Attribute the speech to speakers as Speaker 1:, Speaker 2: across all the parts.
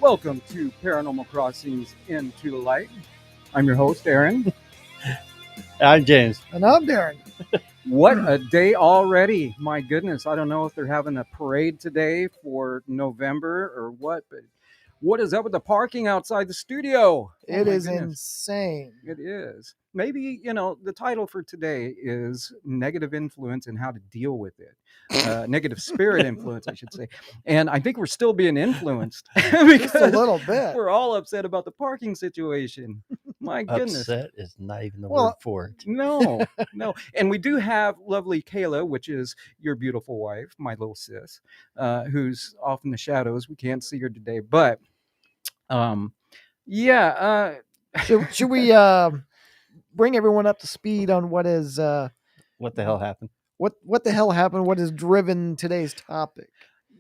Speaker 1: Welcome to Paranormal Crossings Into the Light. I'm your host, Aaron.
Speaker 2: I'm James.
Speaker 3: And I'm Darrin.
Speaker 1: What a day already. My goodness. I don't know if they're having a parade today for November or what, but what is up with the parking outside the studio?
Speaker 3: It is insane.
Speaker 1: It is. Maybe, the title for today is Negative Influence and How to Deal with It. Negative spirit influence, I should say. And I think we're still being influenced because
Speaker 3: Just a little bit.
Speaker 1: we're all upset about the parking situation. My goodness.
Speaker 2: Upset is not even the word for it.
Speaker 1: No. And we do have lovely Kayla, which is your beautiful wife, my little sis, who's off in the shadows. We can't see her today, but yeah.
Speaker 3: Should we bring everyone up to speed on what is
Speaker 2: What the hell happened?
Speaker 3: What the hell happened? What has driven today's topic?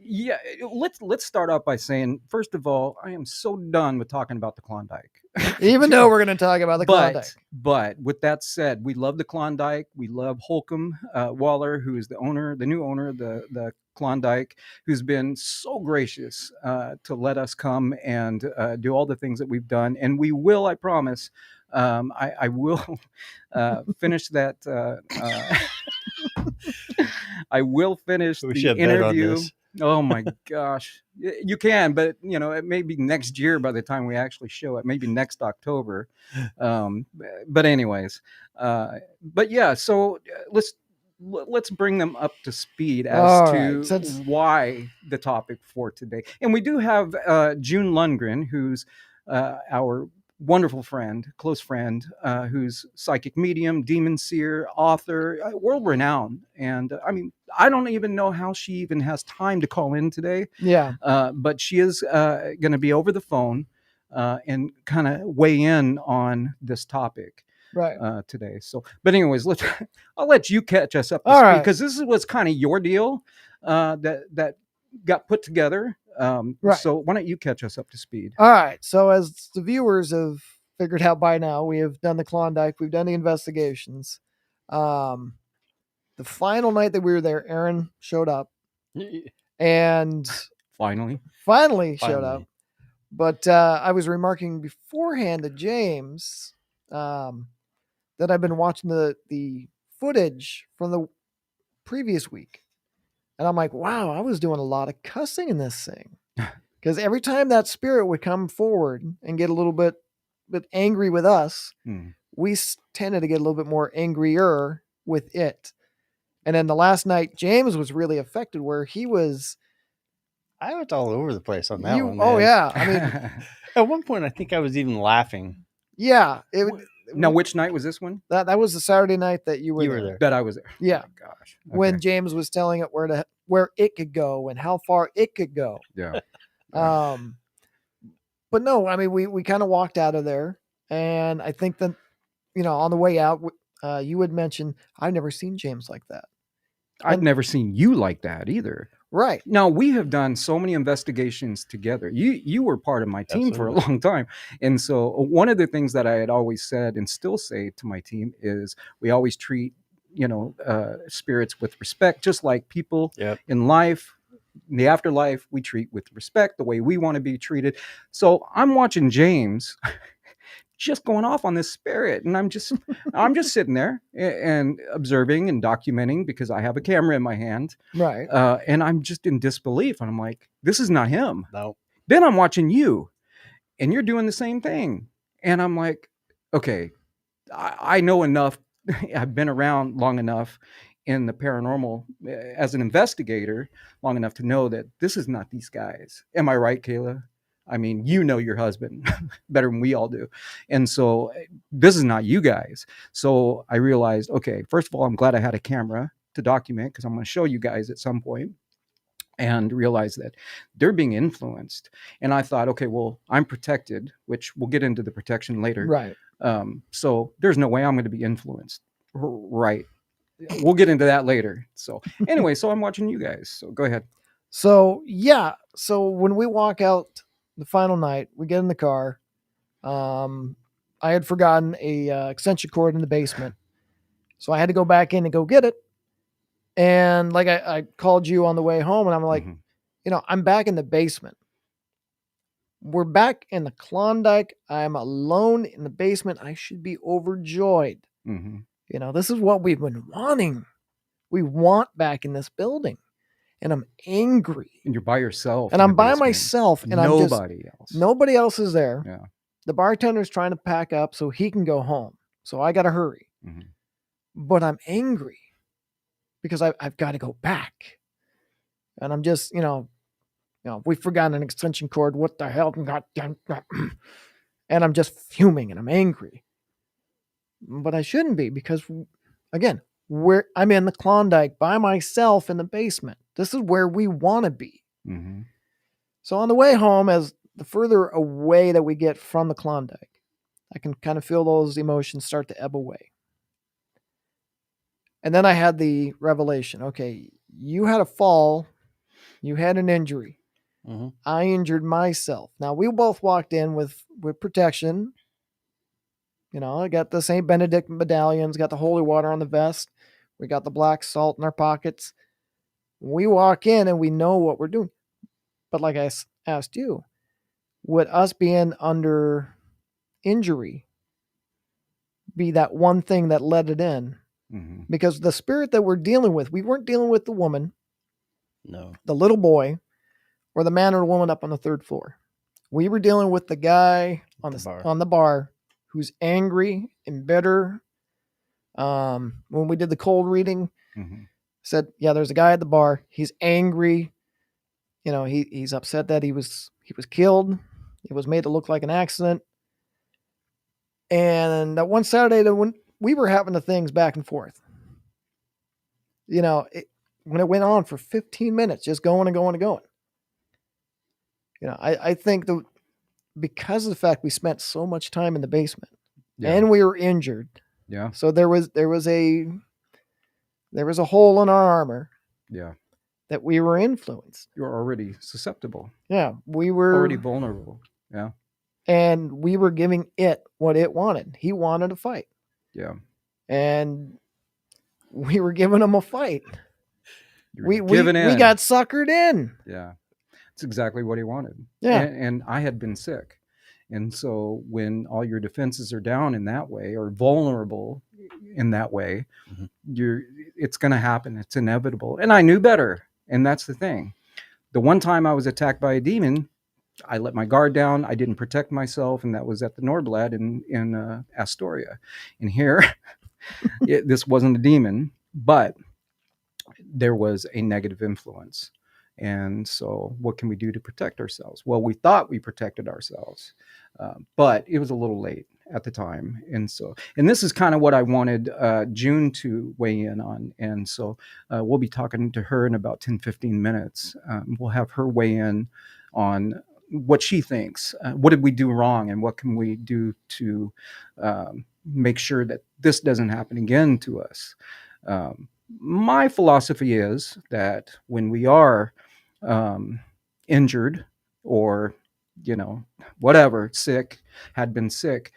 Speaker 1: Yeah, let's start off by saying, first of all, I am so done with talking about the Klondike.
Speaker 3: Even though we're going to talk about the Klondike.
Speaker 1: But with that said, we love the Klondike. We love Holcomb Waller, who is the new owner of the Klondike, who's been so gracious to let us come and do all the things that we've done. And we will, I promise, I will finish that. I will finish the interview. Oh my gosh. You can, but it may be next year by the time we actually show it, maybe next October. But anyways, but yeah, so let's bring them up to speed as why the topic for today. And we do have June Lundgren, who's our wonderful friend, close friend, who's psychic medium, demon seer, author, world renowned. And I mean, I don't even know how she even has time to call in today.
Speaker 3: Yeah.
Speaker 1: But she is going to be over the phone and kind of weigh in on this topic today. So, but anyways, I'll let you catch us up to speed, because this was kind of your deal that got put together. So why don't you catch us up to speed?
Speaker 3: All right. So as the viewers have figured out by now, we have done the Klondike. We've done the investigations. The final night that we were there, Aaron showed up and
Speaker 1: finally
Speaker 3: showed up. But I was remarking beforehand to James that I've been watching the footage from the previous week. And I'm like, wow, I was doing a lot of cussing in this thing. Because every time that spirit would come forward and get a little bit angry with us, we tended to get a little bit more angrier with it. And then the last night, James was really affected where I was
Speaker 2: all over the place on that one.
Speaker 3: Oh, yeah. I mean,
Speaker 2: at one point, I think I was even laughing.
Speaker 3: Yeah.
Speaker 1: Now, which night was this one?
Speaker 3: That was the Saturday night that you were there.
Speaker 1: That I was there.
Speaker 3: Yeah.
Speaker 1: Oh my gosh. Okay.
Speaker 3: When James was telling it where it could go and how far it could go.
Speaker 1: Yeah.
Speaker 3: But no, I mean, we kind of walked out of there, and I think that, on the way out, you had mentioned, I've never seen James like that.
Speaker 1: I've never seen you like that either.
Speaker 3: Right.
Speaker 1: Now, we have done so many investigations together. You were part of my team for a long time. And so one of the things that I had always said and still say to my team is we always treat, spirits with respect, just like people in life. In the afterlife, we treat with respect the way we want to be treated. So I'm watching James just going off on this spirit, and I'm just sitting there and observing and documenting because I have a camera in my hand,
Speaker 3: right?
Speaker 1: And I'm just in disbelief, and I'm like, this is not him.
Speaker 2: No.
Speaker 1: Then I'm watching you, and you're doing the same thing, and I'm like, okay, I know enough. I've been around long enough in the paranormal as an investigator long enough to know that this is not these guys. Am I right, Kayla? I mean, your husband better than we all do. And so this is not you guys. So I realized, okay, first of all, I'm glad I had a camera to document because I'm going to show you guys at some point, and realize that they're being influenced. And I thought, okay, well, I'm protected, which we'll get into the protection later.
Speaker 3: Right.
Speaker 1: So there's no way I'm going to be influenced. Right. We'll get into that later. So anyway, so I'm watching you guys. So go ahead.
Speaker 3: So yeah. So when we walk out the final night, we get in the car. I had forgotten a extension cord in the basement, so I had to go back in and go get it. And like I called you on the way home, and I'm like, I'm back in the basement. We're back in the Klondike. I'm alone in the basement. I should be overjoyed.
Speaker 1: Mm-hmm.
Speaker 3: You know, this is what we've been wanting. We want back in this building. And I'm angry.
Speaker 1: And you're by yourself.
Speaker 3: And
Speaker 1: in
Speaker 3: I'm
Speaker 1: the
Speaker 3: by
Speaker 1: basement.
Speaker 3: myself. And
Speaker 1: Nobody else.
Speaker 3: Nobody else is there.
Speaker 1: Yeah.
Speaker 3: The bartender's trying to pack up so he can go home. So I got to hurry.
Speaker 1: Mm-hmm.
Speaker 3: But I'm angry because I've got to go back. And I'm just, we forgot an extension cord. What the hell? And I'm just fuming and I'm angry. But I shouldn't be because, again, I'm in the Klondike by myself in the basement. This is where we want to be.
Speaker 1: Mm-hmm.
Speaker 3: So on the way home, as the further away that we get from the Klondike, I can kind of feel those emotions start to ebb away. And then I had the revelation. Okay, you had a fall. You had an injury.
Speaker 2: Mm-hmm.
Speaker 3: I injured myself. Now, we both walked in with protection. You know, I got the St. Benedict medallions, got the holy water on the vest. We got the black salt in our pockets. We walk in and we know what we're doing. But like I asked you, would us being under injury be that one thing that let it in?
Speaker 1: Mm-hmm.
Speaker 3: Because the spirit that we're dealing with, we weren't dealing with the woman,
Speaker 2: No,
Speaker 3: the little boy, or the man or the woman up on the third floor. We were dealing with the guy on the bar who's angry and bitter. When we did the cold reading,
Speaker 1: Mm-hmm.
Speaker 3: said, yeah, there's a guy at the bar. He's angry. You know, he's upset that he was killed. It was made to look like an accident. And that one Saturday, when we were having the things back and forth, you know, when it went on for 15 minutes, just going and going and going. You know, I think because of the fact we spent so much time in the basement and we were injured.
Speaker 1: Yeah.
Speaker 3: So there was a hole in our armor.
Speaker 1: Yeah.
Speaker 3: That we were influenced.
Speaker 1: You're already susceptible.
Speaker 3: Yeah. We were
Speaker 1: already vulnerable. Yeah.
Speaker 3: And we were giving it what it wanted. He wanted a fight.
Speaker 1: Yeah.
Speaker 3: And we were giving him a fight. We got suckered in.
Speaker 1: Yeah. It's exactly what he wanted.
Speaker 3: Yeah.
Speaker 1: And I had been sick. And so when all your defenses are down in that way or vulnerable in that way,
Speaker 2: mm-hmm.
Speaker 1: It's going to happen. It's inevitable. And I knew better. And that's the thing. The one time I was attacked by a demon, I let my guard down. I didn't protect myself. And that was at the Nordblad in Astoria. And here, this wasn't a demon, but there was a negative influence. And so what can we do to protect ourselves? Well, we thought we protected ourselves, but it was a little late at the time. And this is kind of what I wanted June to weigh in on. And so we'll be talking to her in about 10, 15 minutes. We'll have her weigh in on what she thinks. What did we do wrong? And what can we do to make sure that this doesn't happen again to us? My philosophy is that when we are injured or, whatever, had been sick,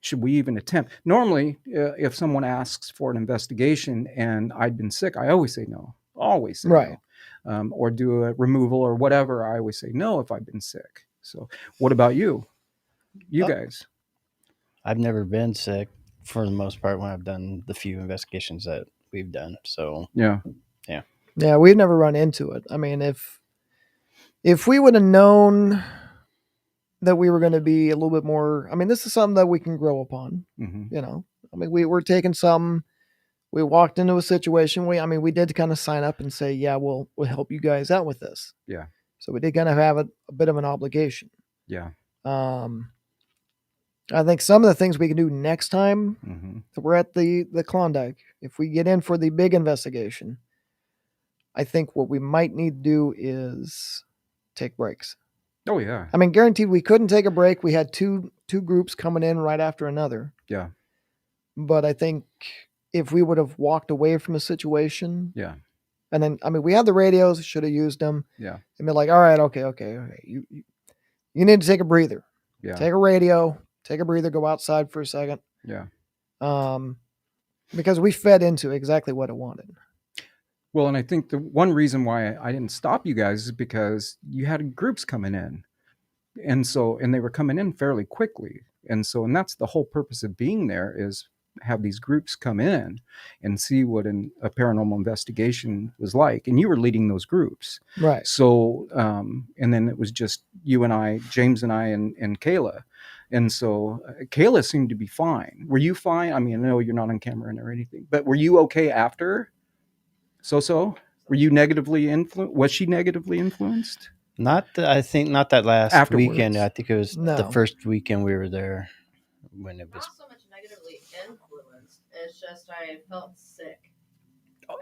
Speaker 1: should we even attempt? Normally, if someone asks for an investigation and I'd been sick, I always say no. Always say
Speaker 3: right.
Speaker 1: No. Or do a removal or whatever. I always say no if I've been sick. So what about you? You guys?
Speaker 2: I've never been sick for the most part when I've done the few investigations that we've done. So
Speaker 1: yeah,
Speaker 3: we've never run into it. I mean, if we would have known that we were going to be a little bit more, I mean, this is something that we can grow upon.
Speaker 1: Mm-hmm.
Speaker 3: I mean, we were taking some. We walked into a situation. We did kind of sign up and say, yeah, we'll help you guys out with this.
Speaker 1: Yeah.
Speaker 3: So we did kind of have a bit of an obligation.
Speaker 1: Yeah.
Speaker 3: I think some of the things we can do next time
Speaker 1: mm-hmm.
Speaker 3: that we're at the Klondike, if we get in for the big investigation, I think what we might need to do is take breaks.
Speaker 1: Oh, yeah.
Speaker 3: I mean, guaranteed we couldn't take a break. We had two groups coming in right after another.
Speaker 1: Yeah.
Speaker 3: But I think if we would have walked away from the situation.
Speaker 1: Yeah.
Speaker 3: And then, we had the radios, should have used them.
Speaker 1: Yeah.
Speaker 3: And be like, all right, okay. You need to take a breather.
Speaker 1: Yeah.
Speaker 3: Take a radio, take a breather, go outside for a second.
Speaker 1: Yeah.
Speaker 3: Because we fed into exactly what it wanted.
Speaker 1: Well, and I think the one reason why I didn't stop you guys is because you had groups coming in. And so, and they were coming in fairly quickly. And that's the whole purpose of being there, is have these groups come in and see what a paranormal investigation was like. And you were leading those groups.
Speaker 3: Right.
Speaker 1: So, and then it was just you and I, James and I, and Kayla. And so Kayla seemed to be fine. Were you fine? I mean, I know you're not on camera or anything, but were you okay after? So? Were you negatively influenced? Was she negatively influenced?
Speaker 2: I think not that last
Speaker 1: Afterwards.
Speaker 2: weekend. I think it was
Speaker 3: No.
Speaker 2: the first weekend we were there when it was.
Speaker 4: Not so much negatively influenced. It's just I felt sick. I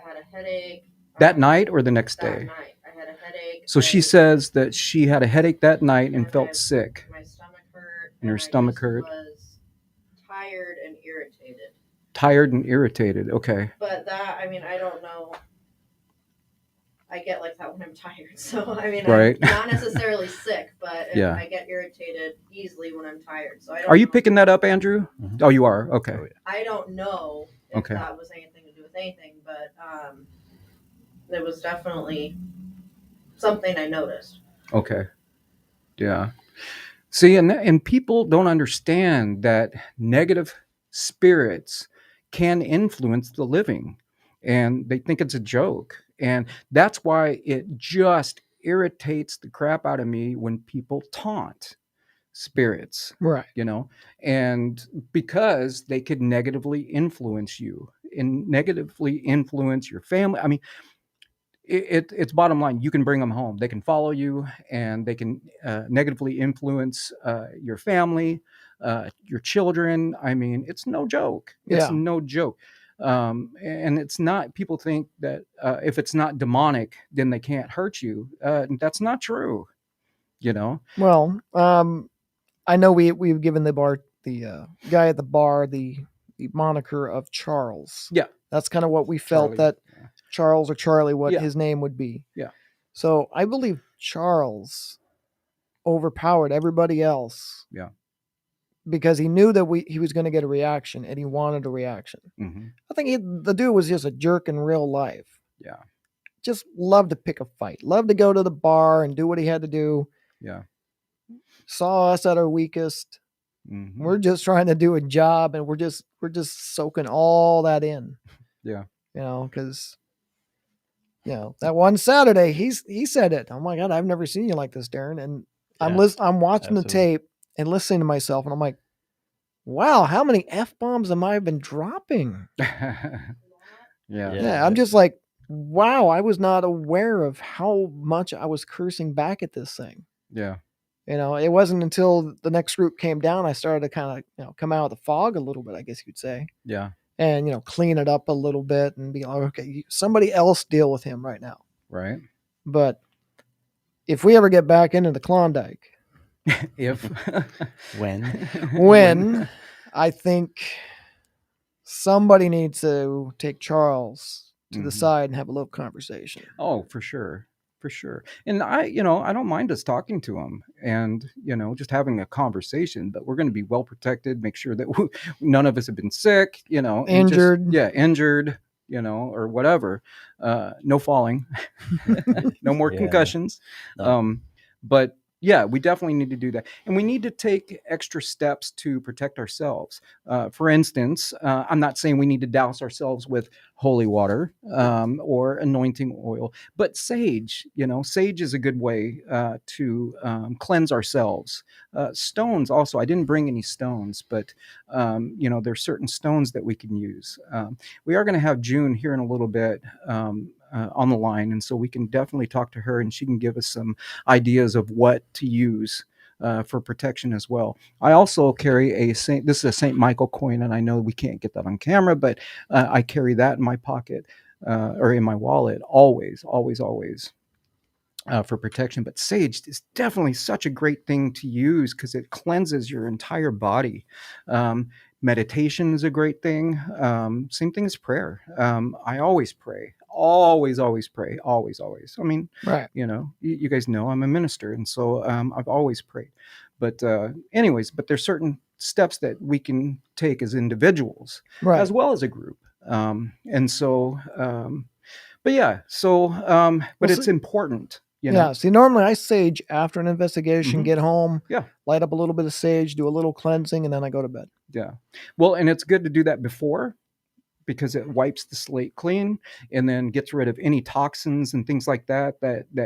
Speaker 4: had a headache.
Speaker 1: That night or the next
Speaker 4: That
Speaker 1: day?
Speaker 4: night. I had a headache.
Speaker 1: So she says that she had a headache that night and felt sick.
Speaker 4: My stomach hurt.
Speaker 1: And her stomach hurt.
Speaker 4: Was tired and irritated.
Speaker 1: Tired and irritated. Okay.
Speaker 4: But that, I mean, I don't know. I get like that when I'm tired. So, I mean,
Speaker 1: Right.
Speaker 4: I'm not necessarily sick, but
Speaker 1: Yeah.
Speaker 4: I get irritated easily when I'm tired. So I don't
Speaker 1: Are you
Speaker 4: know.
Speaker 1: picking that up, Andrew?
Speaker 2: Mhm.
Speaker 1: Oh, you are? Okay.
Speaker 2: Oh, yeah.
Speaker 4: I don't know if
Speaker 1: Okay.
Speaker 4: that was anything to do with anything, but there was definitely something I noticed.
Speaker 1: Okay. Yeah. See, and people don't understand that negative spirits can influence the living, and they think it's a joke. And that's why it just irritates the crap out of me when people taunt spirits,
Speaker 3: Right.
Speaker 1: and because they could negatively influence you and negatively influence your family. I mean, it's bottom line. You can bring them home. They can follow you, and they can negatively influence your family, your children. I mean, it's no joke. It's
Speaker 3: Yeah.
Speaker 1: no joke. And it's not. People think that if it's not demonic, then they can't hurt you. That's not true.
Speaker 3: Well, I know we've given the guy at the bar the moniker of Charles.
Speaker 1: Yeah.
Speaker 3: That's kind of what we felt
Speaker 1: Charlie,
Speaker 3: that
Speaker 1: yeah.
Speaker 3: Charles or Charlie, what
Speaker 1: Yeah.
Speaker 3: his name would be.
Speaker 1: Yeah.
Speaker 3: So I believe Charles overpowered everybody else.
Speaker 1: Yeah.
Speaker 3: Because he knew that he was going to get a reaction, and he wanted a reaction.
Speaker 1: Mm-hmm.
Speaker 3: I think the dude was just a jerk in real life.
Speaker 1: Yeah.
Speaker 3: Just loved to pick a fight. Loved to go to the bar and do what he had to do.
Speaker 1: Yeah.
Speaker 3: Saw us at our weakest.
Speaker 1: Mm-hmm.
Speaker 3: We're just trying to do a job, and we're just soaking all that in.
Speaker 1: Yeah.
Speaker 3: Because that one Saturday he said it. Oh my God, I've never seen you like this, Darrin. And I'm watching the
Speaker 2: absolutely.
Speaker 3: tape and listening to myself, and I'm like, wow, how many F-bombs am I been dropping?
Speaker 1: Yeah.
Speaker 3: Yeah, I'm just like, wow, I was not aware of how much I was cursing back at this thing.
Speaker 1: Yeah.
Speaker 3: It wasn't until the next group came down I started to kind of come out of the fog a little bit, I guess you'd say.
Speaker 1: Yeah.
Speaker 3: And clean it up a little bit and be like, okay, somebody else deal with him right now.
Speaker 1: Right.
Speaker 3: But if we ever get back into the Klondike,
Speaker 1: If
Speaker 3: when I think somebody needs to take Charles to the
Speaker 1: Mhm.
Speaker 3: side and have a little conversation.
Speaker 1: Oh, for sure. And I don't mind us talking to him and, just having a conversation, but we're going to be well protected, make sure that none of us have been sick, and just-
Speaker 3: Injured.
Speaker 1: injured, or whatever. No falling, no more
Speaker 2: Yeah.
Speaker 1: concussions.
Speaker 2: No.
Speaker 1: But yeah, we definitely need to do that. And we need to take extra steps to protect ourselves. For instance, I'm not saying we need to douse ourselves with holy water or anointing oil, but sage, sage is a good way to cleanse ourselves. Stones also, I didn't bring any stones, but, there's certain stones that we can use. We are going to have June here in a little bit on the line, and so we can definitely talk to her, and she can give us some ideas of what to use for protection as well. I also carry this is a St. Michael coin, and I know we can't get that on camera, but I carry that in my pocket or in my wallet always for protection. But sage is definitely such a great thing to use because it cleanses your entire body. Meditation is a great thing. Same thing as prayer. I always pray. Always pray. Always. I mean,
Speaker 3: Right.
Speaker 1: you guys know I'm a minister, and so I've always prayed. But anyways, but there's certain steps that we can take as individuals
Speaker 3: Right.
Speaker 1: as well as a group. And so, but yeah, so, but
Speaker 3: Well,
Speaker 1: it's important You know?
Speaker 3: See, normally I sage after an investigation,
Speaker 1: Mhm.
Speaker 3: get home,
Speaker 1: Yeah.
Speaker 3: light up a little bit of sage, do a little cleansing, and then I go to bed.
Speaker 1: Yeah. Well, and it's good to do that before, because it wipes the slate clean and then gets rid of any toxins and things like that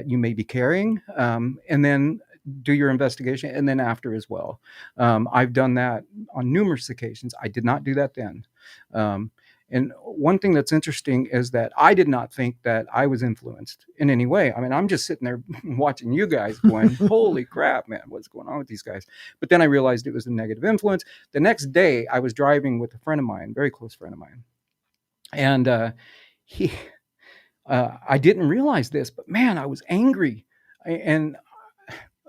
Speaker 1: you may be carrying. And then do your investigation, and then after as well. I've done that on numerous occasions. I did not do that then. And one thing that's interesting is that I did not think that I was influenced in any way. I mean, I'm just sitting there watching you guys going, holy crap, man, what's going on with these guys? But then I realized it was a negative influence. The next day, I was driving with a friend of mine, very close friend of mine. And he, I didn't realize this, but man, I was angry. And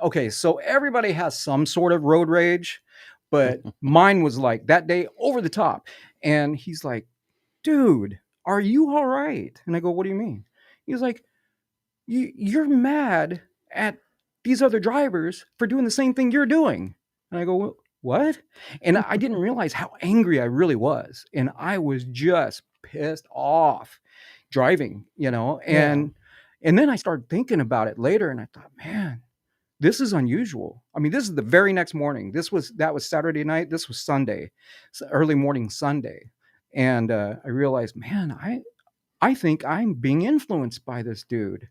Speaker 1: okay, so everybody has some sort of road rage, but mine was like that day over the top. And he's like, dude, are you all right? And I go, what do you mean? He's like, you're mad at these other drivers for doing the same thing you're doing. And I go, what? And I didn't realize how angry I really was. And I was just pissed off driving, and then I started thinking about it later, and I thought, man, this is unusual. I mean, this is the very next morning. That was Saturday night. This was Sunday, early morning Sunday. And I realized, man, I think I'm being influenced by this dude,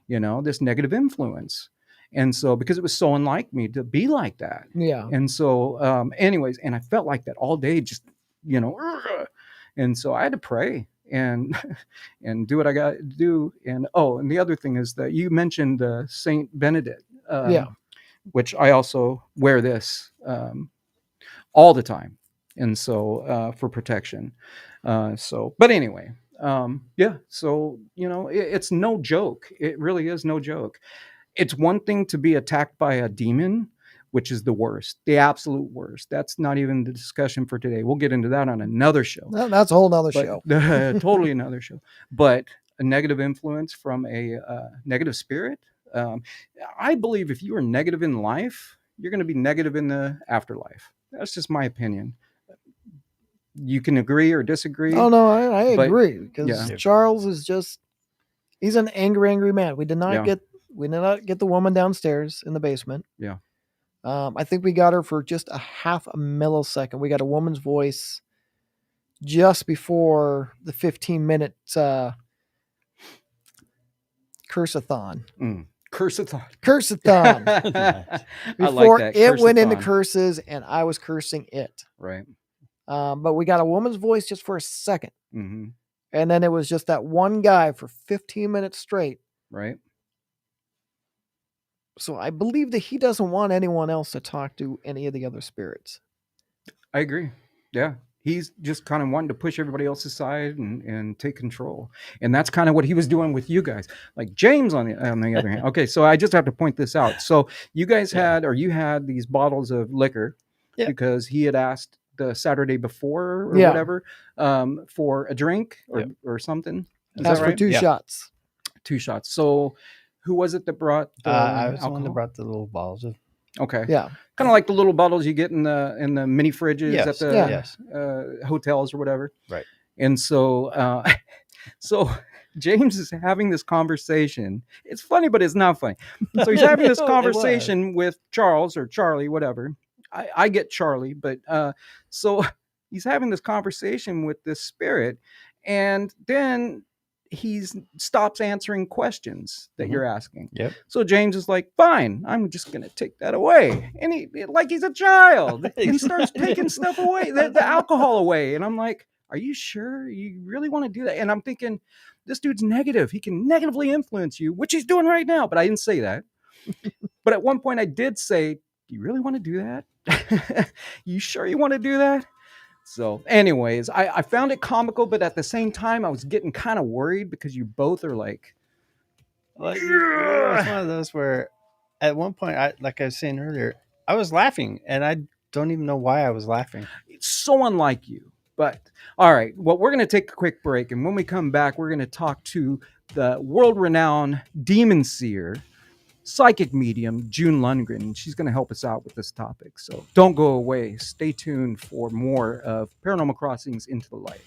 Speaker 1: this negative influence. And so, because it was so unlike me to be like that.
Speaker 3: Yeah.
Speaker 1: And so, anyways, and I felt like that all day, just, and so I had to pray and and do what I got to do. And and the other thing is that you mentioned Saint Benedict, which I also wear this all the time, and so for protection. But anyway, so it's no joke. It really is no joke. It's one thing to be attacked by a demon, which is the worst, the absolute worst. That's not even the discussion for today. We'll get into that on another show.
Speaker 3: That's a whole nother show.
Speaker 1: Totally another show. But a negative influence from a negative spirit. I believe if you are negative in life, you're going to be negative in the afterlife. That's just my opinion. You can agree or disagree.
Speaker 3: Oh, no, I agree. Because Charles is he's an angry man. We did not get the woman downstairs in the basement.
Speaker 1: Yeah.
Speaker 3: I think we got her for just a half a millisecond. We got a woman's voice just before the 15-minute curse-a-thon. Curse-a-thon.
Speaker 1: I like that.
Speaker 3: It went into curses, and I was cursing it.
Speaker 1: Right.
Speaker 3: But we got a woman's voice just for a second.
Speaker 1: Mm-hmm.
Speaker 3: And then it was just that one guy for 15 minutes straight.
Speaker 1: Right.
Speaker 3: So I believe that he doesn't want anyone else to talk to any of the other spirits.
Speaker 1: I agree. Yeah. He's just kind of wanting to push everybody else aside and take control. And that's kind of what he was doing with you guys. Like James on the other hand. Okay, so I just have to point this out. So you guys had these bottles of liquor because he had asked the Saturday before or whatever for a drink or something.
Speaker 3: That's right? For 2 shots.
Speaker 1: 2 shots. So who was it that brought the
Speaker 2: I was
Speaker 1: alcohol?
Speaker 2: the one that brought the little bottles of.
Speaker 1: Okay.
Speaker 3: Yeah.
Speaker 1: Kind of like the little bottles you get in the mini fridges at the hotels or whatever.
Speaker 2: Right.
Speaker 1: And so so James is having this conversation. It's funny, but it's not funny. So he's having this conversation with Charles or Charlie, whatever. I get Charlie, but so he's having this conversation with this spirit, and then he stops answering questions that you're asking.
Speaker 2: Yep.
Speaker 1: So James is like, fine, I'm just going to take that away. And he's a child. He starts taking stuff away, the alcohol away. And I'm like, are you sure you really want to do that? And I'm thinking, this dude's negative. He can negatively influence you, which he's doing right now. But I didn't say that. But at one point I did say, do you really want to do that? You sure you want to do that? So anyways, I found it comical, but at the same time, I was getting kind of worried because you both are like...
Speaker 2: It's one of those where at one point, like I was saying earlier, I was laughing, and I don't even know why I was laughing.
Speaker 1: It's so unlike you. But all right, well, we're going to take a quick break. And when we come back, we're going to talk to the world-renowned demon seer, psychic medium, June Lundgren. She's going to help us out with this topic. So don't go away. Stay tuned for more of Paranormal Crossings Into the Light.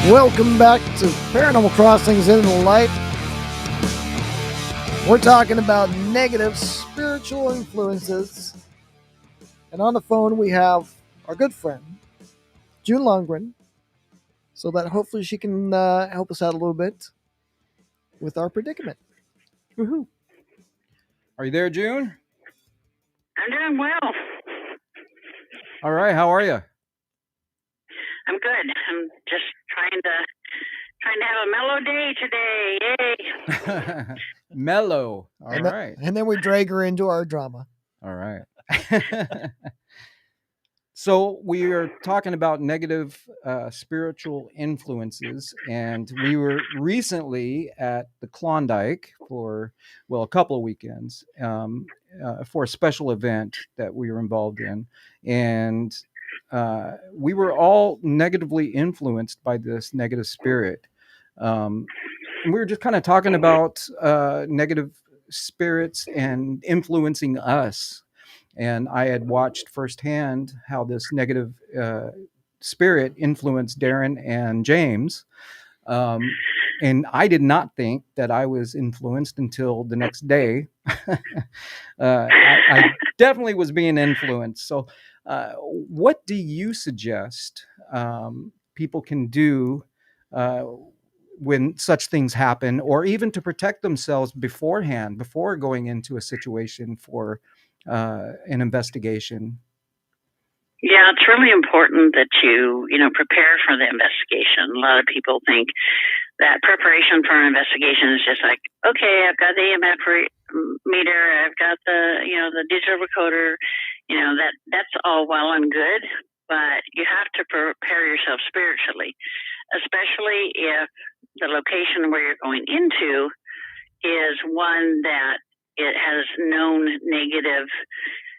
Speaker 3: Welcome back to Paranormal Crossings in the Light. We're talking about negative spiritual influences. And on the phone, we have our good friend, June Lundgren, so that hopefully she can help us out a little bit with our predicament.
Speaker 1: Woohoo. Are you there, June?
Speaker 5: I'm doing well.
Speaker 1: All right. How are you?
Speaker 5: I'm good. I'm just trying to have a mellow day today. Yay!
Speaker 1: Mellow. All right.
Speaker 3: And then we drag her into our drama.
Speaker 1: All right. So we are talking about negative spiritual influences, and we were recently at the Klondike for, well, a couple of weekends for a special event that we were involved in, and we were all negatively influenced by this negative spirit. And we were just kind of talking about negative spirits and influencing us. And I had watched firsthand how this negative spirit influenced Darrin and James. And I did not think that I was influenced until the next day. I definitely was being influenced. So, what do you suggest people can do when such things happen, or even to protect themselves beforehand, before going into a situation for an investigation?
Speaker 5: Yeah, it's really important that you prepare for the investigation. A lot of people think that preparation for an investigation is just like, okay, I've got the EMF meter, I've got the digital recorder, that's all well and good, but you have to prepare yourself spiritually, especially if the location where you're going into is one that it has known negative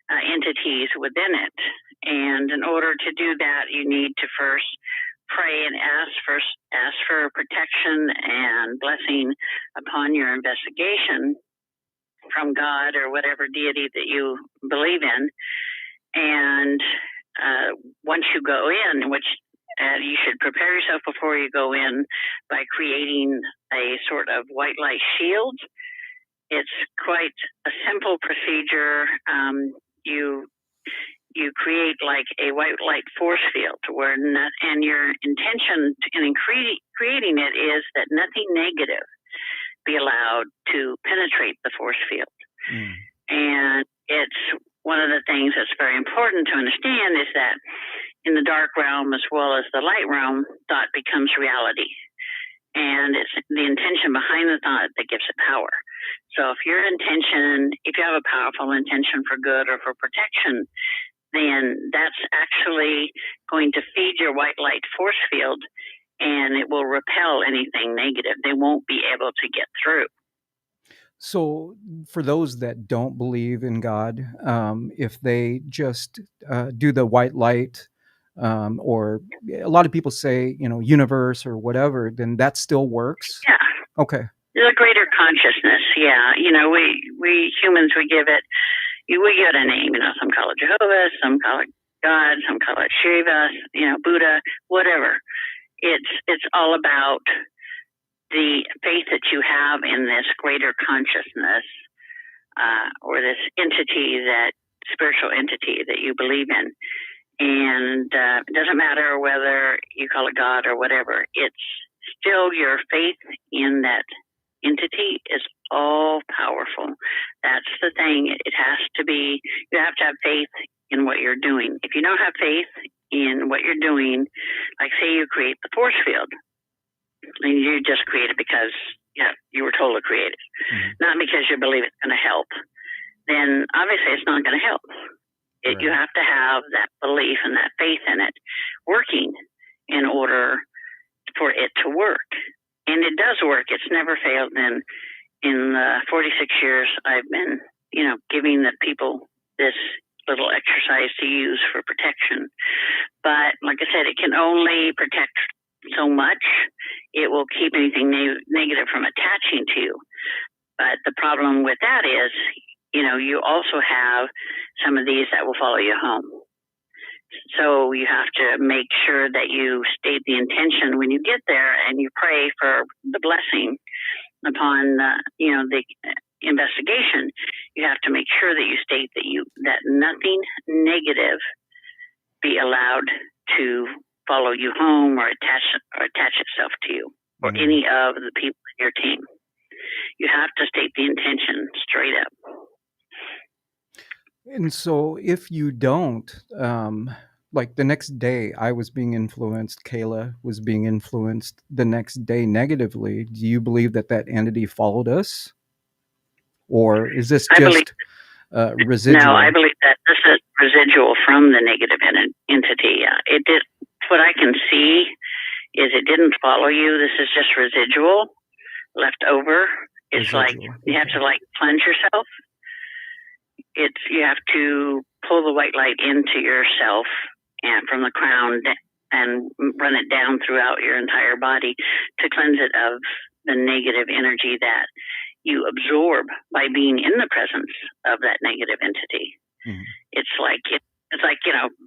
Speaker 5: entities within it. And in order to do that, you need to first pray and ask for protection and blessing upon your investigation from God or whatever deity that you believe in. And once you go in, which you should prepare yourself before you go in by creating a sort of white light shield. It's quite a simple procedure. You create like a white light force field and your intention in creating it is that nothing negative be allowed to penetrate the force field. And it's one of the things that's very important to understand is that in the dark realm as well as the light realm, thought becomes reality. And it's the intention behind the thought that gives it power. So if you have a powerful intention for good or for protection, then that's actually going to feed your white light force field and it will repel anything negative. They won't be able to get through.
Speaker 1: So for those that don't believe in God, if they just do the white light, or a lot of people say, universe or whatever, then that still works?
Speaker 5: Yeah.
Speaker 1: Okay.
Speaker 5: There's a greater consciousness. Yeah. We humans, we give it a name. Some call it Jehovah, some call it God, some call it Shiva, Buddha, whatever. It's all about the faith that you have in this greater consciousness, or this spiritual entity that you believe in. And it doesn't matter whether you call it God or whatever. It's still your faith in that entity is all powerful. That's the thing. It has to be, you have to have faith in what you're doing. If you don't have faith in what you're doing, like say you create the force field, and you just create it because you were told to create it, not because you believe it's going to help, then obviously it's not going to help. Right. You have to have that belief and that faith in it working in order for it to work. And it does work. It's never failed. In the 46 years I've been, giving the people this little exercise to use for protection. But like I said, it can only protect so much. It will keep anything negative from attaching to you. But the problem with that is, you also have some of these that will follow you home. So you have to make sure that you state the intention when you get there, and you pray for the blessing upon the investigation. You have to make sure that you state that nothing negative be allowed to follow you home or attach itself to you or any of the people in your team. You have to state the intention straight up.
Speaker 1: And so if you don't, like the next day I was being influenced, Kayla was being influenced the next day negatively, do you believe that entity followed us? Or is this just residual?
Speaker 5: No, I believe that this is residual from the negative entity. It did. What I can see is it didn't follow you. This is just residual left over. It's like you have to cleanse yourself. You have to pull the white light into yourself and from the crown and run it down throughout your entire body to cleanse it of the negative energy that you absorb by being in the presence of that negative entity. Mm-hmm. It's like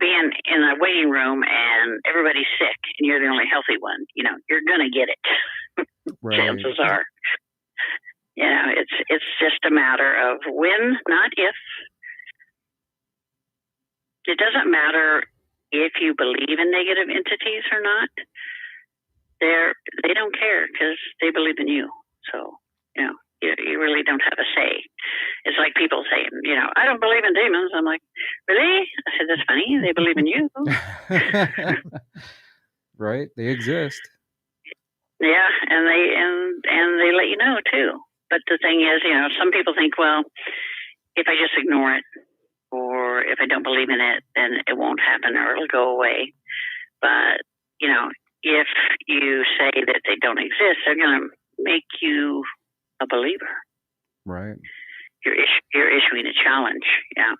Speaker 5: being in a waiting room and everybody's sick and you're the only healthy one. You're gonna get it. Right. Chances are. It's just a matter of when, not if. It doesn't matter if you believe in negative entities or not. They don't care because they believe in you. So, you really don't have a say. It's like people saying, I don't believe in demons. I'm like, really? I said, that's funny. They believe in you.
Speaker 1: Right. They exist.
Speaker 5: Yeah. And they let you know too. But the thing is, some people think, well, if I just ignore it or if I don't believe in it, then it won't happen or it'll go away. But, if you say that they don't exist, they're going to make you a believer.
Speaker 1: Right.
Speaker 5: You're issuing a challenge. Yeah.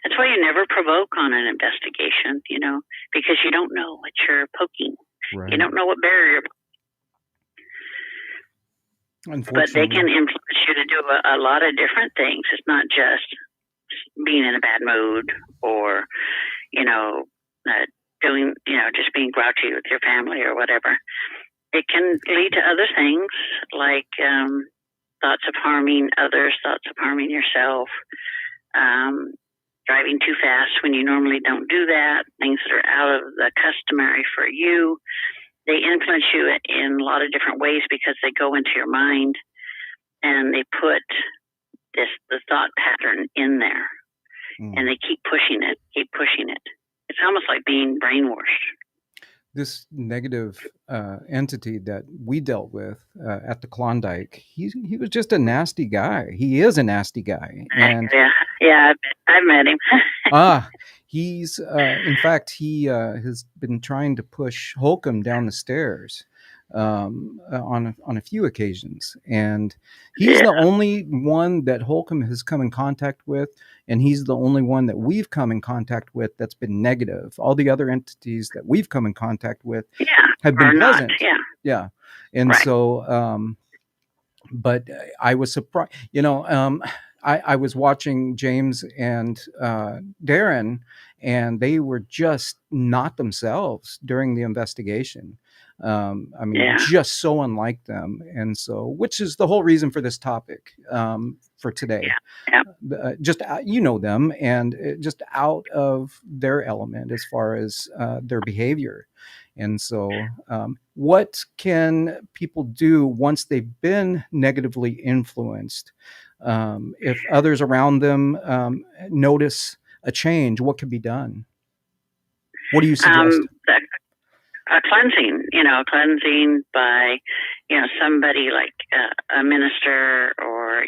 Speaker 5: That's why you never provoke on an investigation, because you don't know what you're poking. Right. You don't know what barrier you're poking. But they can influence you to do a lot of different things. It's not just being in a bad mood or, doing, just being grouchy with your family or whatever. It can lead to other things like thoughts of harming others, thoughts of harming yourself, driving too fast when you normally don't do that, things that are out of the customary for you. They influence you in a lot of different ways because they go into your mind and they put the thought pattern in there and they keep pushing it. It's almost like being brainwashed.
Speaker 1: This negative entity that we dealt with at the Klondike, he was just a nasty guy. He is a nasty guy. And
Speaker 5: yeah, I've met him.
Speaker 1: He's in fact, he has been trying to push Holcomb down the stairs on a few occasions, and he's the only one that Holcomb has come in contact with, and he's the only one that we've come in contact with that's been negative. All the other entities that we've come in contact with have been pleasant. Yeah. And right. So, but I was surprised, I was watching James and Darrin, and they were just not themselves during the investigation. Just so unlike them. And so, which is the whole reason for this topic for today. Just, them and just out of their element as far as their behavior. And so what can people do once they've been negatively influenced? If others around them notice a change, what can be done? What do you suggest?
Speaker 5: Cleansing by, somebody like a minister or,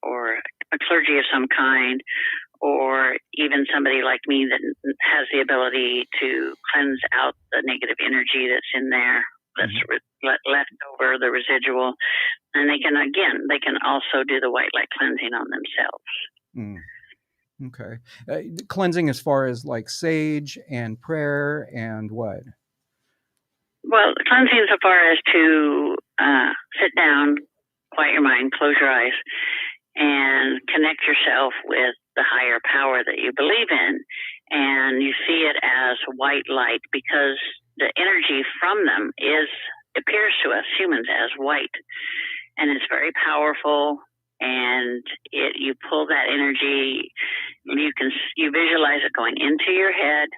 Speaker 5: or a clergy of some kind, or even somebody like me that has the ability to cleanse out the negative energy that's in there, that's left over, the residual. And they can also do the white light cleansing on themselves.
Speaker 1: Okay. Cleansing as far as like sage and prayer and what?
Speaker 5: Well, cleansing so far as to sit down, quiet your mind, close your eyes, and connect yourself with the higher power that you believe in, and you see it as white light because the energy from them appears to us humans as white, and it's very powerful. And you pull that energy, and you visualize it going into your head,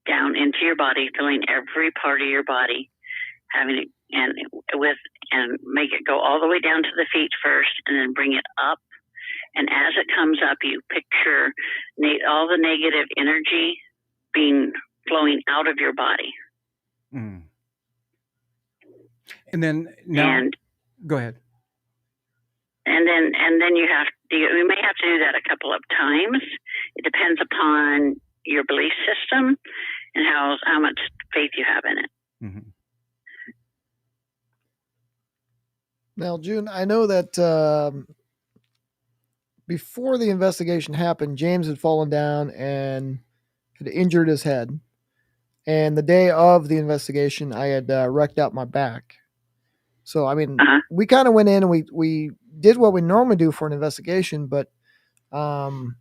Speaker 5: down into your body, filling every part of your body, having it and make it go all the way down to the feet first, and then bring it up. And as it comes up, you picture all the negative energy flowing out of your body.
Speaker 1: Mm. And then now, go ahead.
Speaker 5: And then you may have to do that a couple of times. It depends upon your belief system and how much faith you have in it.
Speaker 1: Mm-hmm.
Speaker 3: Now, June, I know that before the investigation happened, James had fallen down and had injured his head. And the day of the investigation, I had wrecked out my back. So, I mean, we kind of went in and we did what we normally do for an investigation, but I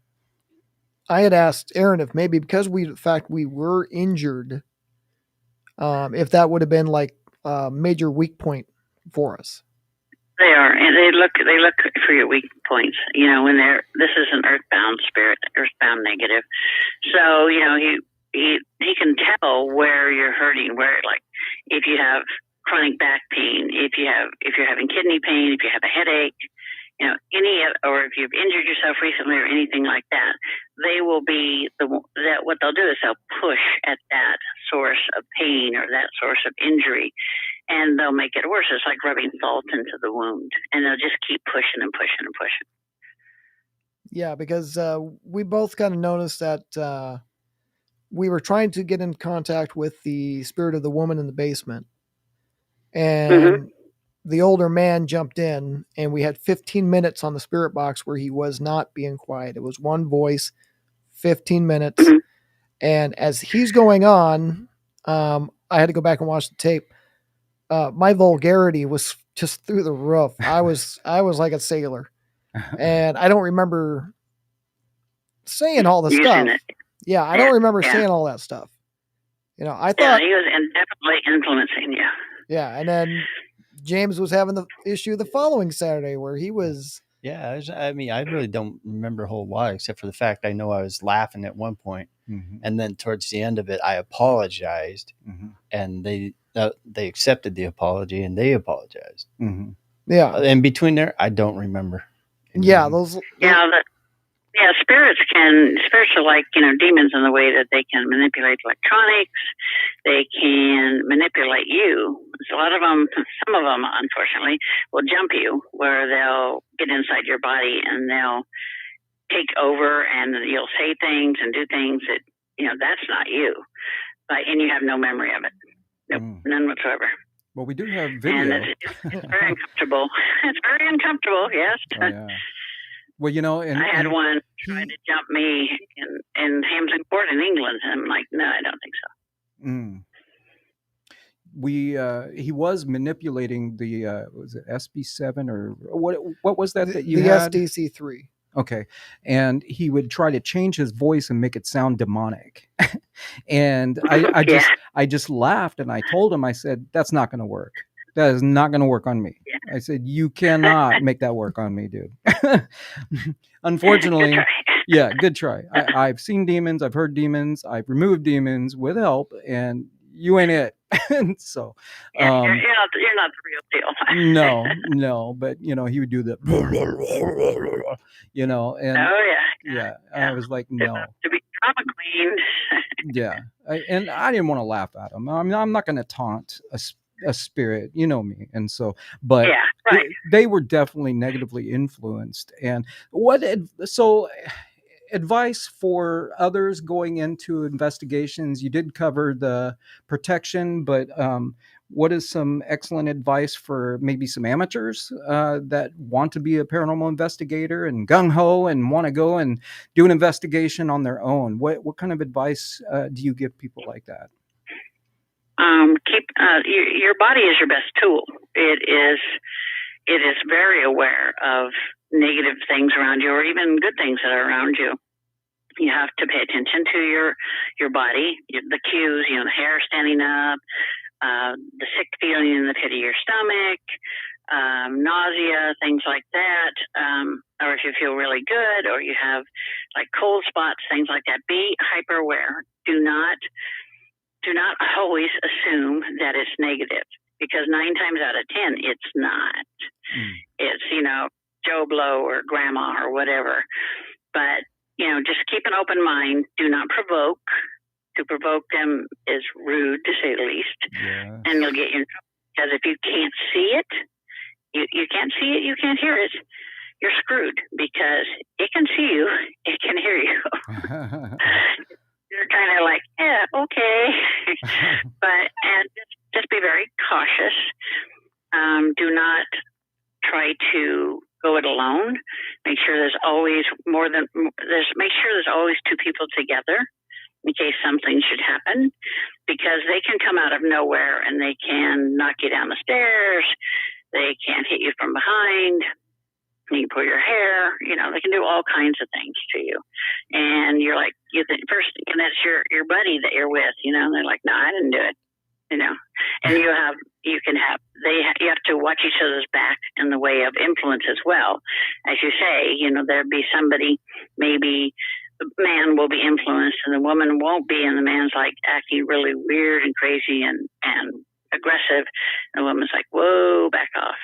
Speaker 3: had asked Aaron if maybe because we were injured, if that would have been like a major weak point for us.
Speaker 5: They are, and they look for your weak points. When this is an earthbound spirit, earthbound negative. So he can tell where you're hurting, where, like, if you have chronic back pain, if you're having kidney pain, if you have a headache, or if you've injured yourself recently or anything like that, they will be what they'll do is they'll push at that source of pain or that source of injury, and they'll make it worse. It's like rubbing salt into the wound, and they'll just keep pushing and pushing and pushing.
Speaker 3: Yeah, because we both kind of noticed that we were trying to get in contact with the spirit of the woman in the basement, and the older man jumped in, and we had 15 minutes on the spirit box where he was not being quiet. It was one voice, 15 minutes. And as he's going on, I had to go back and watch the tape. My vulgarity was just through the roof. I was like a sailor, and I don't remember saying all the stuff. Yeah, I don't remember saying all that stuff. I thought
Speaker 5: he was definitely influencing you.
Speaker 3: Yeah, and then James was having the issue the following Saturday where he was.
Speaker 2: Yeah, I really don't remember a whole lot except for the fact I know I was laughing at one point, and then towards the end of it, I apologized, and they accepted the apology and they apologized.
Speaker 3: Yeah,
Speaker 2: in between there, I don't remember.
Speaker 3: Yeah, those.
Speaker 5: Yeah, spirits are like, demons in the way that they can manipulate electronics. They can manipulate you. So some of them, unfortunately, will jump you where they'll get inside your body and they'll take over, and you'll say things and do things that, that's not you. And you have no memory of it. Nope, none whatsoever.
Speaker 1: Well, we do have video.
Speaker 5: And it's very uncomfortable. It's very uncomfortable, yes.
Speaker 1: Oh, yeah. Well,
Speaker 5: I had one trying to jump me in Hampton Court in England, and I'm like, no, I don't think
Speaker 1: so. He was manipulating the was it SB7 or what was that you had?
Speaker 3: The SDC3.
Speaker 1: Okay, and he would try to change his voice and make it sound demonic, and I just laughed and I told him, I said, that's not going to work. That is not going to work on me. Yeah. I said, you cannot make that work on me, dude. Unfortunately, good try. I've seen demons. I've heard demons. I've removed demons with help, and you ain't it. So,
Speaker 5: you're not the real
Speaker 1: deal. No. But he would do the, and
Speaker 5: yeah.
Speaker 1: I was like, no.
Speaker 5: To be drama queen.
Speaker 1: Yeah, and I didn't want to laugh at him. I mean, I'm not going to taunt a spirit, you know me, and so, but they were definitely negatively influenced. And advice for others going into investigations? You did cover the protection, but what is some excellent advice for maybe some amateurs that want to be a paranormal investigator and gung-ho and want to go and do an investigation on their own? What kind of advice do you give people like that?
Speaker 5: Keep your body is your best tool. It is very aware of negative things around you, or even good things that are around you. You have to pay attention to your body, the cues, the hair standing up, the sick feeling in the pit of your stomach, nausea, things like that, or if you feel really good, or you have like cold spots, things like that. Be hyper aware. Do not always assume that it's negative, because 9 times out of 10 it's not. It's Joe Blow or grandma or whatever. But just keep an open mind. Do not provoke. To provoke them is rude, to say the least.
Speaker 1: Yes.
Speaker 5: And you'll get in trouble, because if you can't see it, you can't see it, you can't hear it, you're screwed, because it can see you, it can hear you. You're kind of like, yeah, okay. And just be very cautious. Do not try to go it alone. Make sure there's always make sure there's always 2 people together in case something should happen, because they can come out of nowhere and they can knock you down the stairs. They can hit you from behind. They can pull your hair. They can do all kinds of things to you. And you're like, you think first, and that's your buddy that you're with. And they're like, no, I didn't do it. And you have to watch each other's back in the way of influence as well. As you say, there'd be somebody, maybe the man will be influenced and the woman won't be, and the man's like acting really weird and crazy and aggressive, and the woman's like, whoa, back off,